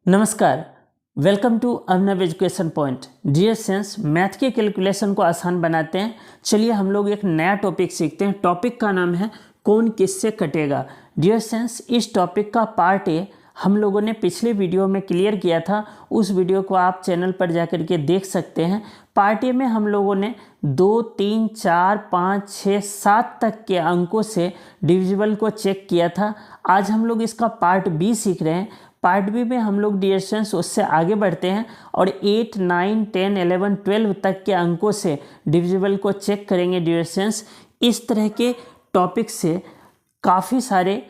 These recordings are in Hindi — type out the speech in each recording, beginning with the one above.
नमस्कार, welcome to Abhinav education point. Dear friends, math के कैलकुलेशन को आसान बनाते हैं। चलिए हम लोग एक नया टॉपिक सीखते हैं। टॉपिक का नाम है कौन किससे कटेगा। डियर फ्रेंड्स, इस टॉपिक का पार्ट ए हम लोगों ने पिछले वीडियो में क्लियर किया था। उस वीडियो को आप चैनल पर जाकर के देख सकते हैं। पार्ट ए में हम लोगों ने 2, 3, 4, 5, 6, 7 तक के अंकों से डिविजिबल को चेक किया था। आज हम लोग इसका पार्ट बी सीख रहे हैं। पार्ट बी में हम लोग डियर फ्रेंड्स उससे आगे बढ़ते हैं और 8, 9, 10, 11, 12 तक के अंकों से डिविजिबल को चेक करेंगे। डियर फ्रेंड्स, इस तरह के टॉपिक से काफ़ी सारे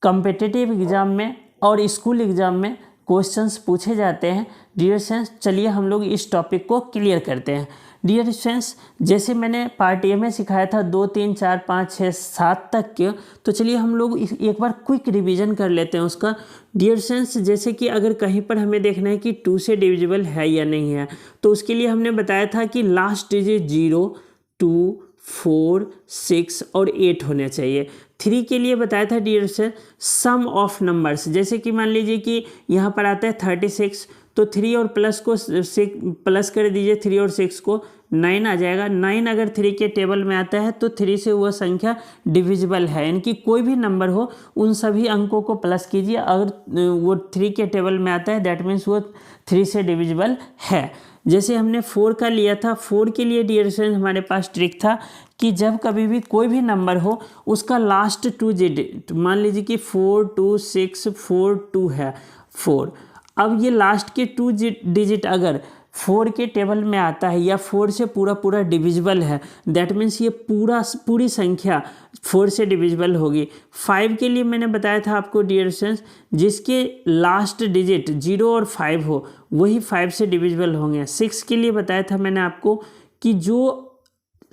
कॉम्पिटिटिव एग्ज़ाम में और स्कूल एग्ज़ाम में क्वेश्चंस पूछे जाते हैं। डियर फ्रेंड्स, चलिए हम लोग इस टॉपिक को क्लियर करते हैं। डियर फ्रेंड्स, जैसे मैंने पार्ट ए में सिखाया था 2, 3, 4, 5, 6, 7 तक के, तो चलिए हम लोग एक बार क्विक रिवीजन कर लेते हैं उसका। डियर फ्रेंड्स, जैसे कि अगर कहीं पर हमें देखना है कि 2 से डिविजिबल है या नहीं है, तो उसके लिए हमने बताया था कि लास्ट डिजिट 0, 2, 4, 6 और 8 होने चाहिए। 3 के लिए बताया था dear friends sum of numbers, जैसे कि मान लीजिए कि यहाँ पर आता है 36, तो 3 और प्लस को 6 प्लस कर दीजिए, 3 और 6 को 9 आ जाएगा। 9 अगर 3 के टेबल में आता है तो 3 से वह संख्या डिविजिबल है, यानी कि कोई भी नंबर हो उन सभी अंकों को प्लस कीजिए। अगर वो 3 के टेबल में आता है दैट मीन्स वो 3 से डिविजिबल है। जैसे हमने 4 का लिया था, 4 के लिए डियर फ्रेंड्स हमारे पास ट्रिक था कि जब कभी भी कोई भी नंबर हो उसका लास्ट 2 डिजिट, मान लीजिए कि 4, 2, 6, 4, 2 है 4। अब ये लास्ट के 2 डिजिट अगर 4 के टेबल में आता है या 4 से पूरा डिविजिबल है, दैट मीन्स ये पूरी संख्या 4 से डिविजिबल होगी। 5 के लिए मैंने बताया था आपको डियर फ्रेंड्स, जिसके लास्ट डिजिट 0 और 5 हो वही 5 से डिविजिबल होंगे। 6 के लिए बताया था मैंने आपको कि जो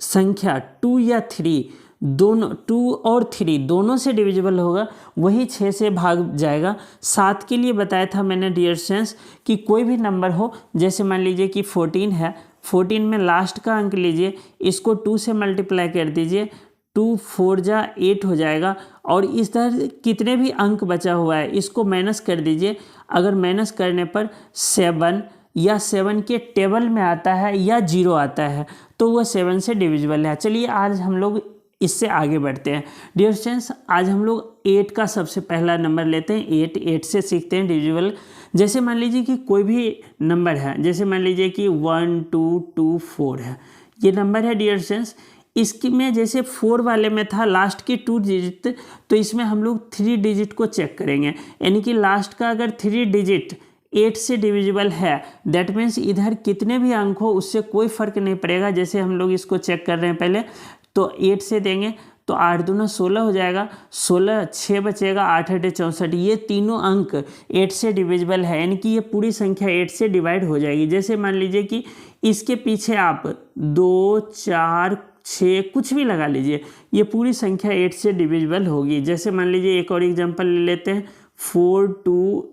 संख्या 2 या 3 दोनों 2 और 3 दोनों से डिविजिबल होगा वही 6 से भाग जाएगा। 7 के लिए बताया था मैंने डियर फ्रेंड्स कि कोई भी नंबर हो, जैसे मान लीजिए कि 14 है, 14 में लास्ट का अंक लीजिए, इसको 2 से मल्टीप्लाई कर दीजिए, 2 4 जा 8 हो जाएगा। और इस तरह कितने भी अंक बचा हुआ है इसको माइनस कर दीजिए। अगर माइनस करने पर 7 या 7 के टेबल में आता है या 0 आता है तो वह 7 से डिविजिबल है। चलिए आज हम लोग इससे आगे बढ़ते हैं। डियर फ्रेंड्स, आज हम लोग 8 का सबसे पहला नंबर लेते हैं। 8 से सीखते हैं डिविजिबल। जैसे मान लीजिए कि कोई भी नंबर है, जैसे मान लीजिए कि 1, 2, 2, 4 है, ये नंबर है डियर फ्रेंड्स। इसकी में जैसे 4 वाले में था लास्ट के 2 डिजिट, तो इसमें हम लोग 3 डिजिट को चेक करेंगे, यानी कि लास्ट का अगर 3 डिजिट 8 से डिविजिबल है दैट मीन्स इधर कितने भी अंक हो उससे कोई फर्क नहीं पड़ेगा। जैसे हम लोग इसको चेक कर रहे हैं पहले, तो 8 से देंगे तो 8 दूना 16 हो जाएगा, 16 6 बचेगा, 8 8 64। ये तीनों अंक 8 से डिविजिबल है, यानी कि ये पूरी संख्या 8 से डिवाइड हो जाएगी। जैसे मान लीजिए कि इसके पीछे आप 2, 4, 6 कुछ भी लगा लीजिए, ये पूरी संख्या 8 से डिविजिबल होगी। जैसे मान लीजिए एक और एग्जाम्पल ले लेते हैं, 4, 2,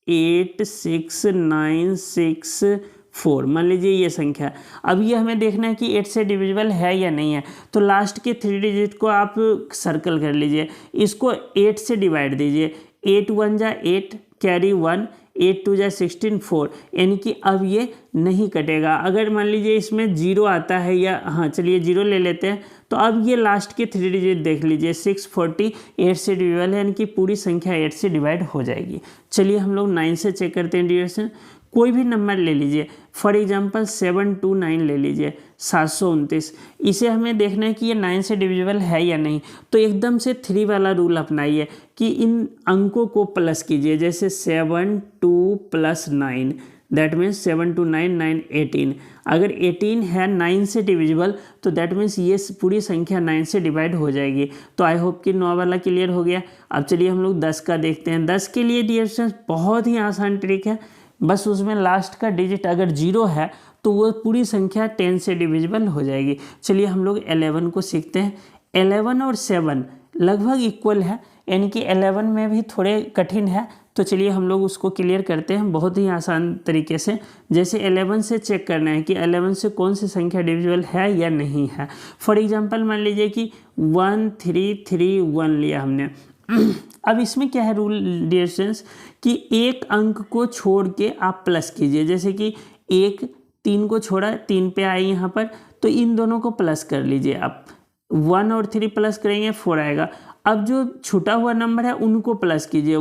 8, 6, 9, 6, 4, मान लीजिए ये संख्या। अब ये हमें देखना है कि 8 से डिविजिबल है या नहीं है, तो लास्ट के 3 डिजिट को आप सर्कल कर लीजिए, इसको 8 से डिवाइड दीजिए। 8 1 जा 8 कैरी 1, 8 2 जा 16 4, यानी कि अब ये नहीं कटेगा। अगर मान लीजिए इसमें 0 आता है या हाँ चलिए 0 ले लेते हैं, तो अब ये लास्ट के 3 डिजिट देख लीजिए, 640 8 से डिविजिबल है, यानी कि पूरी संख्या 8 से डिवाइड हो जाएगी। चलिए हम लोग 9 से चेक करते हैं डियर फ्रेंड्स। कोई भी नंबर ले लीजिए, फॉर एग्जांपल 729 ले लीजिए, 729। इसे हमें देखना है कि ये 9 से डिविजिबल है या नहीं, तो एकदम से 3 वाला रूल अपनाइए कि इन अंकों को प्लस कीजिए। जैसे 7 2 + 9 दैट मीन्स 7 2 9 9 18। अगर 18 है 9 से डिविजिबल तो दैट मीन्स ये पूरी संख्या 9 से डिवाइड हो जाएगी। तो आई होप कि 9 वाला क्लियर हो गया। अब चलिए हम लोग 10 का देखते हैं। 10 के लिए डियर फ्रेंड्स बहुत ही आसान ट्रिक है, बस उसमें लास्ट का डिजिट अगर 0 है तो वो पूरी संख्या 10 से डिविजिबल हो जाएगी। चलिए हम लोग 11 को सीखते हैं। 11 और 7 लगभग इक्वल है, यानी कि 11 में भी थोड़े कठिन है, तो चलिए हम लोग उसको क्लियर करते हैं बहुत ही आसान तरीके से। जैसे 11 से चेक करना है कि 11 से कौन सी संख्या डिविजिबल है या नहीं है। फॉर एग्जांपल मान लीजिए कि 1 3 3 1 लिया हमने, अब इसमें क्या है रूल डियर स्टूडेंट्स कि एक अंक को छोड़ के आप प्लस कीजिए, जैसे कि 1 3 को छोड़ा, 3 पे आए यहाँ पर, तो इन दोनों को प्लस कर लीजिए आप। 1 और 3 प्लस करेंगे 4 आएगा। अब जो छूटा हुआ नंबर है उनको प्लस कीजिए,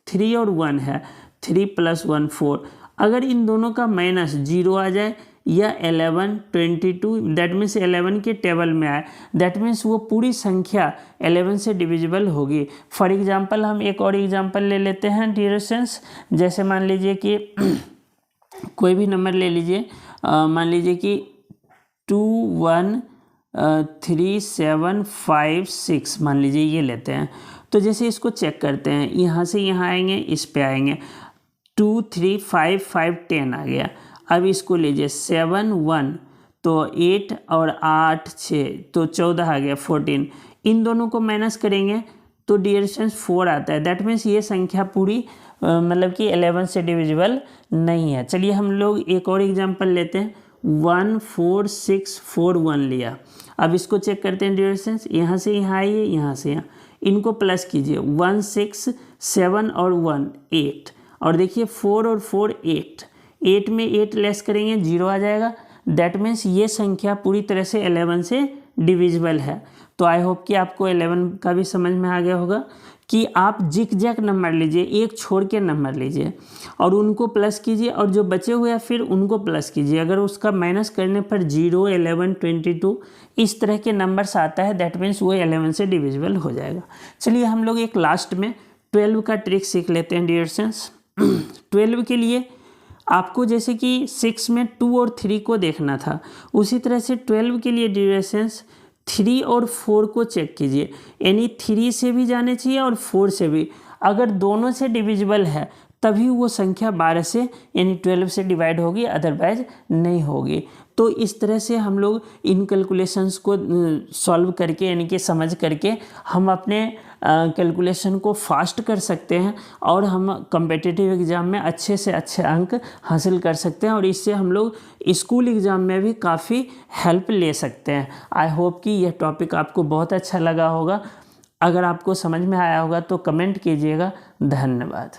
3 और 1 है, 3 + 1 4। अगर इन दोनों का माइनस 0 आ जाए या 11 22 दैट मीन्स 11 के टेबल में आए, दैट मीन्स वो पूरी संख्या 11 से डिविजिबल होगी। फॉर एग्जांपल हम एक और एग्जांपल ले लेते हैं डियर स्टूडेंट्स, जैसे मान लीजिए कि कोई भी नंबर ले लीजिए, मान लीजिए कि 2 1 3 7 5 6 मान लीजिए ये लेते हैं। तो जैसे इसको चेक करते हैं, यहाँ से यहाँ आएंगे, इस पे आएंगे, 2 3 5 5 10 आ गया। अब इसको लीजिए 7 1 तो 8 और 8 6 तो 14 आ गया 14। इन दोनों को माइनस करेंगे तो डियर स्टूडेंट्स 4 आता है। दैट मीन्स ये संख्या पूरी मतलब कि 11 से डिविजिबल नहीं है। चलिए हम लोग एक और एग्जांपल लेते हैं, 1 4 6 4 1 लिया। अब इसको चेक करते हैं डियर स्टूडेंट्स, यहाँ से यहाँ आइए, यहाँ से यहाँ, इनको प्लस कीजिए, 1 6 7 और 1 8, और देखिए 4 और 4 8, 8 में 8 लेस करेंगे 0 आ जाएगा। दैट मीन्स ये संख्या पूरी तरह से 11 से डिविजिबल है। तो आई होप कि आपको 11 का भी समझ में आ गया होगा कि आप जिक जैक नंबर लीजिए, एक छोड़ के नंबर लीजिए और उनको प्लस कीजिए, और जो बचे हुए हैं फिर उनको प्लस कीजिए। अगर उसका माइनस करने पर 0 11 22 इस तरह के नंबर्स आता है, दैट मीन्स वो 11 से डिविजिबल हो जाएगा। चलिए हम लोग एक लास्ट में 12 का ट्रिक सीख लेते हैं डियर स्टूडेंट्स। 12 के लिए आपको जैसे कि 6 में 2 और 3 को देखना था, उसी तरह से 12 के लिए डियर स्टूडेंट्स 3 और 4 को चेक कीजिए, यानी 3 से भी जाने चाहिए और 4 से भी। अगर दोनों से डिविजिबल है तभी वो संख्या 12 से यानी 12 से डिवाइड होगी, अदरवाइज नहीं होगी। तो इस तरह से हम लोग इन कैलकुलेशंस को सॉल्व करके यानी कि समझ करके हम अपने कैलकुलेशन को फास्ट कर सकते हैं और हम कॉम्पिटिटिव एग्ज़ाम में अच्छे से अच्छे अंक हासिल कर सकते हैं, और इससे हम लोग स्कूल एग्ज़ाम में भी काफ़ी हेल्प ले सकते हैं। आई होप कि यह टॉपिक आपको बहुत अच्छा लगा होगा। अगर आपको समझ में आया होगा तो कमेंट कीजिएगा। धन्यवाद।